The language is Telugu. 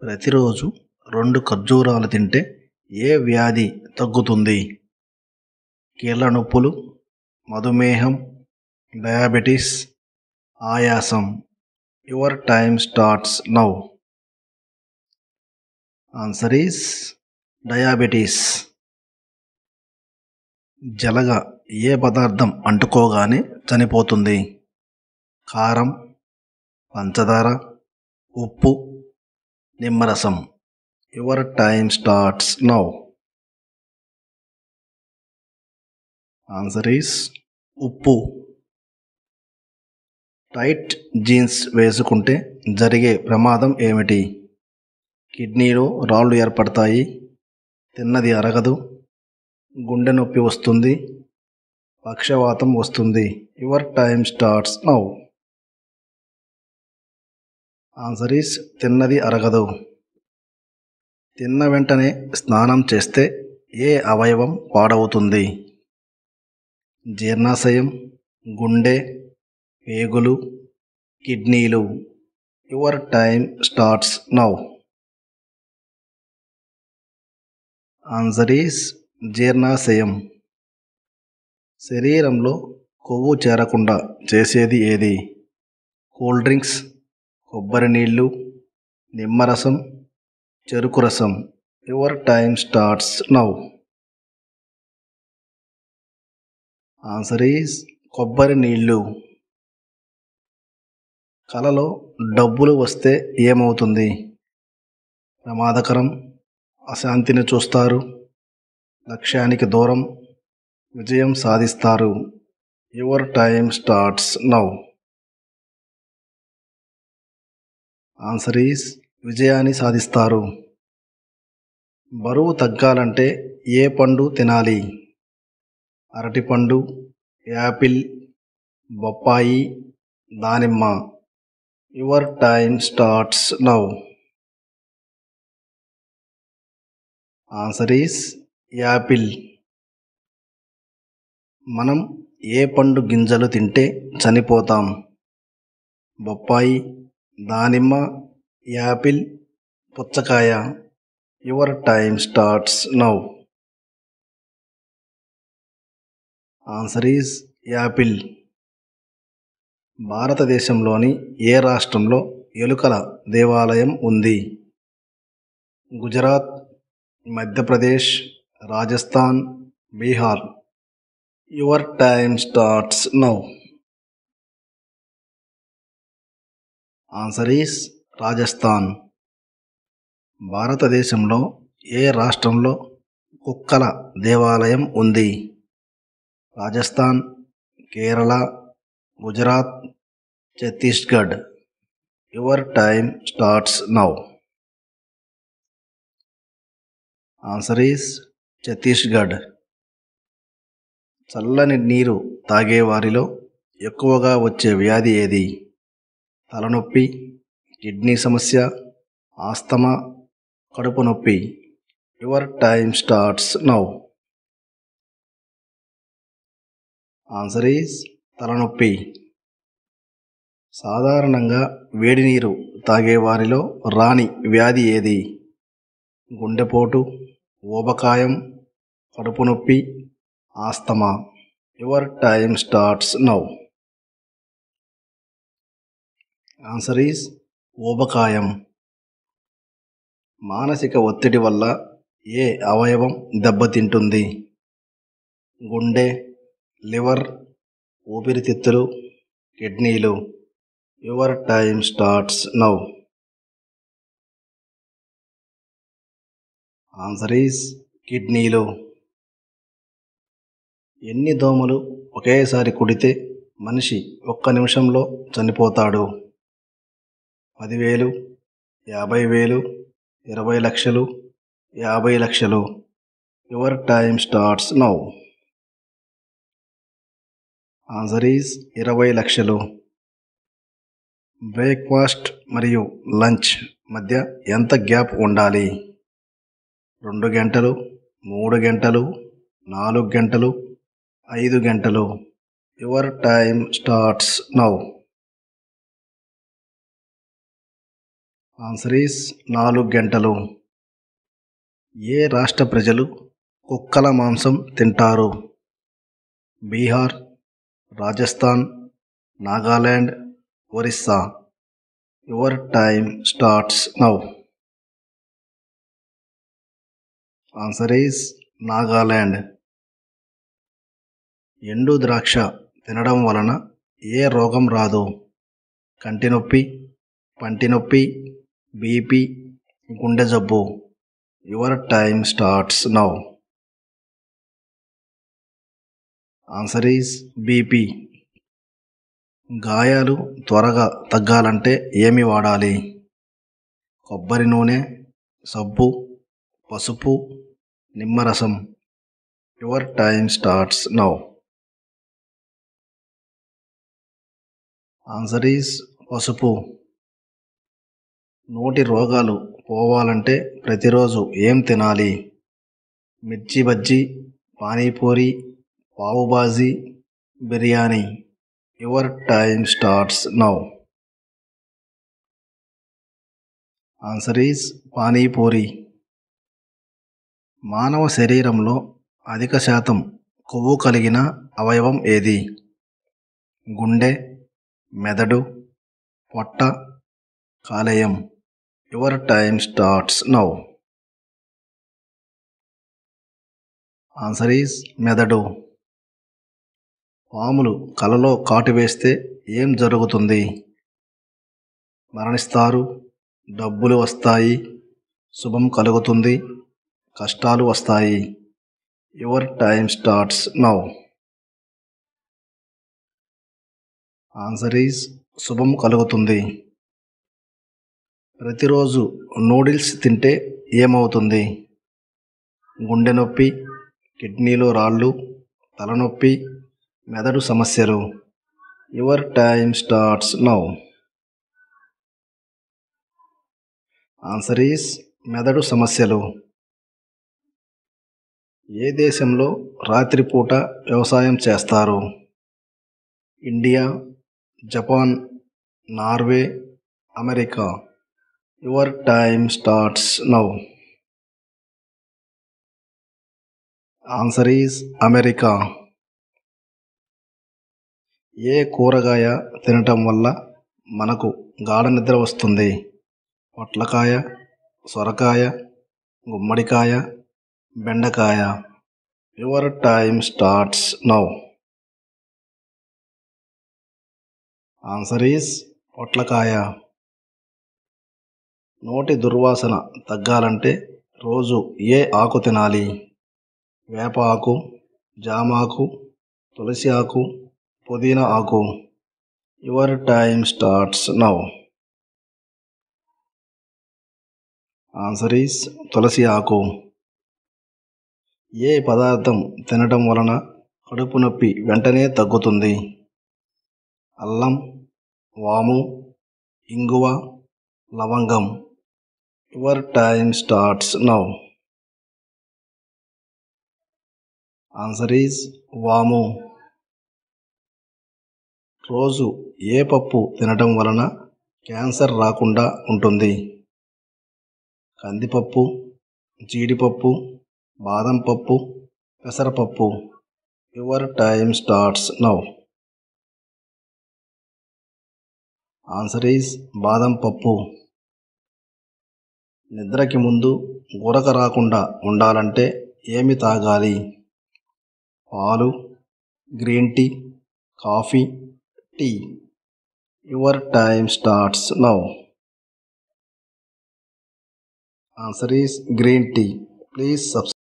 ప్రతిరోజు 2 ఖర్జూరాలు తింటే ఏ వ్యాధి తగ్గుతుంది? కీళ్ళ నొప్పులు, మధుమేహం, డయాబెటిస్, ఆయాసం. Your time starts now. Answer is diabetes. జలగ ఏ పదార్థం అంటుకోగానే చనిపోతుంది? కారం, పంచదార, ఉప్పు, నిమ్మరసం. Your time starts now. Answer is ఉప్పు. టైట్ జీన్స్ వేసుకుంటే జరిగే ప్రమాదం ఏమిటి? కిడ్నీలో రాళ్ళు ఏర్పడతాయి, తిన్నది అరగదు, గుండె నొప్పి వస్తుంది, పక్షవాతం వస్తుంది. Your time starts now. Answer is తిన్నది అరగదు. తిన్న వెంటనే స్నానం చేస్తే ఏ అవయవం పాడవుతుంది? జీర్ణాశయం, గుండె, పేగులు, కిడ్నీలు. Your time starts now. Answer is జీర్ణాశయం. శరీరంలో కొవ్వు చేరకుండా చేసేది ఏది? కూల్ డ్రింక్స్, కొబ్బరి నీళ్ళు, నిమ్మరసం, చెరుకు రసం. Your time starts now. Answer is కొబ్బరి నీళ్ళు. కలలో డబ్బులు వస్తే ఏమవుతుంది? ప్రమాదకరం, అశాంతిని చూస్తారు, లక్ష్యానికి దూరం, విజయం సాధిస్తారు. Your time starts now. Answer is విజయాన్ని సాధిస్తారు. బరువు తగ్గాలంటే ఏ పండు తినాలి? అరటిపండు, యాపిల్, బొప్పాయి, దానిమ్మ. Your time starts now. Answer is Apple. మనం ఏ పండు గింజలు తింటే చనిపోతాం? బొప్పాయి, దానిమ్మ, యాపిల్, పుచ్చకాయ. Your time starts now. Answer is Apple. భారతదేశంలోని ఏ రాష్ట్రంలో ఎలుకల దేవాలయం ఉంది? Gujarat, Madhya Pradesh, Rajasthan, Bihar. Your time starts now. Answer is Rajasthan. భారతదేశంలో ఏ రాష్ట్రంలో కుక్కల దేవాలయం ఉంది? Rajasthan, Kerala, Gujarat, Chhattisgarh. Your time starts now. Answer is Chhattisgarh. చల్లని నీరు తాగేవారిలో ఎక్కువగా వచ్చే వ్యాధి ఏది? తలనొప్పి, కిడ్నీ సమస్య, ఆస్తమా, కడుపు నొప్పి. Your time starts now. Answer is తలనొప్పి. సాధారణంగా వేడి నీరు తాగేవారిలో రాని వ్యాధి ఏది? గుండెపోటు, ఊబకాయం, కడుపు నొప్పి, asthma. Your time starts now. Answer is ఊబకాయం. మానసిక ఒత్తిడి వల్ల ఏ అవయవం దెబ్బతింటుంది? గుండె, లివర్, ఊపిరితిత్తులు, కిడ్నీలు. Your time starts now. Answer is కిడ్నీలు. ఎన్ని దోమలు ఒకేసారి కుడితే మనిషి 1 నిమిషంలో చనిపోతాడు? 10,000, 50,000, 20 లక్షలు, 50 లక్షలు. Your time starts now. Answer is 20 లక్షలు. బ్రేక్ఫాస్ట్ మరియు లంచ్ మధ్య ఎంత గ్యాప్ ఉండాలి? 2 గంటలు, 3 గంటలు, 4 గంటలు, 5 గంటలు. Your time starts now. Answer is 4 గంటలు. ఏ రాష్ట్ర ప్రజలు కుక్కల మాంసం తింటారు? Bihar, Rajasthan, Nagaland, Orissa. Your time starts now. Answer is Nagaland. ఎండు ద్రాక్ష తినడం వలన ఏ రోగం రాదు? కంటి నొప్పి, పంటి నొప్పి, బీపీ, గుండె జబ్బు. Your time starts now. Answer is BP. గాయాలు త్వరగా తగ్గాలంటే ఏమి వాడాలి? కొబ్బరి నూనె, సబ్బు, పసుపు, నిమ్మరసం. Your time starts now. Answer is పసుపు. నోటి రోగాలు పోవాలంటే ప్రతిరోజు ఏం తినాలి? మిర్చి bajji, panipuri, pav bhaji, biryani. Your time starts now. Answer is panipuri. మానవ శరీరంలో అధిక శాతం కొవ్వు కలిగిన అవయవం ఏది? గుండె, మెదడు, పొట్ట, కాలేయం. Your time starts now. Answer is మెదడు. పాములు కలలో కాటు వేస్తే ఏం జరుగుతుంది? మరణిస్తారు, డబ్బులు వస్తాయి, శుభం కలుగుతుంది, కష్టాలు వస్తాయి. Your time starts now. Answer is శుభం కలుగుతుంది. ప్రతిరోజు నూడిల్స్ తింటే ఏమవుతుంది? గుండె నొప్పి, కిడ్నీలో రాళ్ళు, తలనొప్పి, మెదడు సమస్యలు. Your time starts now. Answer is మెదడు సమస్యలు. ఏ దేశంలో రాత్రిపూట వ్యవసాయం చేస్తారు? India, Japan, Norway, America. Your time starts now. Answer is America. ఏ కూరగాయ తినటం వల్ల మనకు గాఢ నిద్ర వస్తుంది? పొట్లకాయ, సొరకాయ, గుమ్మడికాయ, బెండకాయ. Your time starts now. Answer is పొట్లకాయ. నోటి దుర్వాసన తగ్గాలంటే రోజు ఏ ఆకు తినాలి? వేప ఆకు, జామాకు, తులసి ఆకు, పుదీనా ఆకు. Your time starts now. Answer is తులసి ఆకు. ఏ పదార్థం తినటం వలన కడుపు నొప్పి వెంటనే తగ్గుతుంది? అల్లం, వాము, ఇంగువ, లవంగం. Your time starts now. Answer is వాము. రోజు ఏ పప్పు తినటం వలన క్యాన్సర్ రాకుండా ఉంటుంది? కందిపప్పు, జీడిపప్పు, బాదం పప్పు, పెసరపప్పు. Your time starts now. Answer is బాదం పప్పు. నిద్రకి ముందు గురక రాకుండా ఉండాలంటే ఏమి తాగాలి? పాలు, green tea, coffee, tea. Your time starts now. Answer is green tea. Please subscribe.